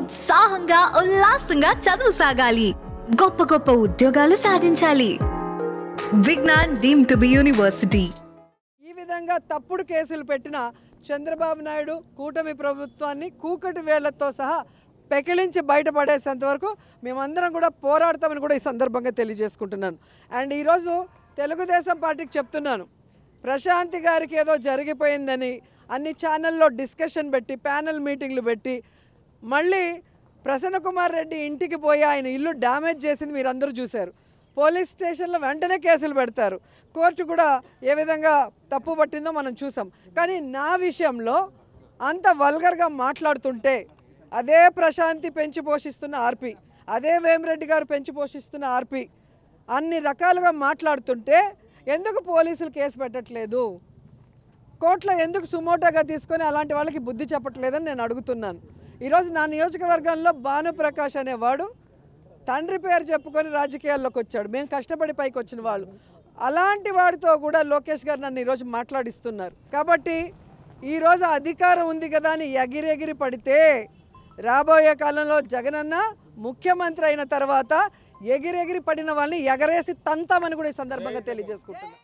ఉత్సాహంగా ఉల్లాసంగా చదువు సాగాలి, గొప్ప గొప్ప ఉద్యోగాలు సాధించాలి. Vignan deemed to be university. ఈ విధంగా తప్పుడు కేసులు పెట్టిన చంద్రబాబు నాయుడు కూటమి ప్రభుత్వాన్ని కూకటి వేళ్లతో సహా పెకిలించి బయటపడేసేంత వరకు మేమందరం కూడా పోరాడతామని కూడా ఈ సందర్భంగా తెలియజేసుకుంటున్నాను. అండ్ ఈరోజు తెలుగుదేశం పార్టీకి చెప్తున్నాను, ప్రశాంతి గారికి ఏదో జరిగిపోయిందని అన్ని ఛానల్లో డిస్కషన్ పెట్టి ప్యానెల్ మీటింగ్లు పెట్టి మళ్ళీ ప్రసన్న కుమార్ రెడ్డి ఇంటికి పోయి ఆయన ఇల్లు డ్యామేజ్ చేసింది మీరందరూ చూశారు. పోలీస్ స్టేషన్లో వెంటనే కేసులు పెడతారు. కోర్టు కూడా ఏ విధంగా తప్పు పట్టిందో మనం చూసాం. కానీ నా విషయంలో అంత వల్గర్గా మాట్లాడుతుంటే అదే ప్రశాంతి పెంచి పోషిస్తున్న ఆర్పి, అదే వేమిరెడ్డి గారు పెంచి పోషిస్తున్న ఆర్పి అన్ని రకాలుగా మాట్లాడుతుంటే ఎందుకు పోలీసులు కేసు పెట్టట్లేదు, కోర్టులో ఎందుకు సుమోటోగా తీసుకొని అలాంటి వాళ్ళకి బుద్ధి చెప్పట్లేదని నేను అడుగుతున్నాను. ఈరోజు నా నియోజకవర్గంలో భానుప్రకాష్ అనేవాడు తండ్రి పేరు చెప్పుకొని రాజకీయాల్లోకి వచ్చాడు. మేము కష్టపడి పైకి వచ్చిన వాళ్ళు. అలాంటి వాడితో కూడా లోకేష్ గారు నన్ను ఈరోజు మాట్లాడిస్తున్నారు. కాబట్టి ఈరోజు అధికారం ఉంది కదా అని ఎగిరెగిరి పడితే రాబోయే కాలంలో జగనన్న ముఖ్యమంత్రి అయిన తర్వాత ఎగిరెగిరి పడిన వాళ్ళని ఎగరేసి తంతామని కూడా ఈ సందర్భంగా తెలియజేసుకుంటున్నాను.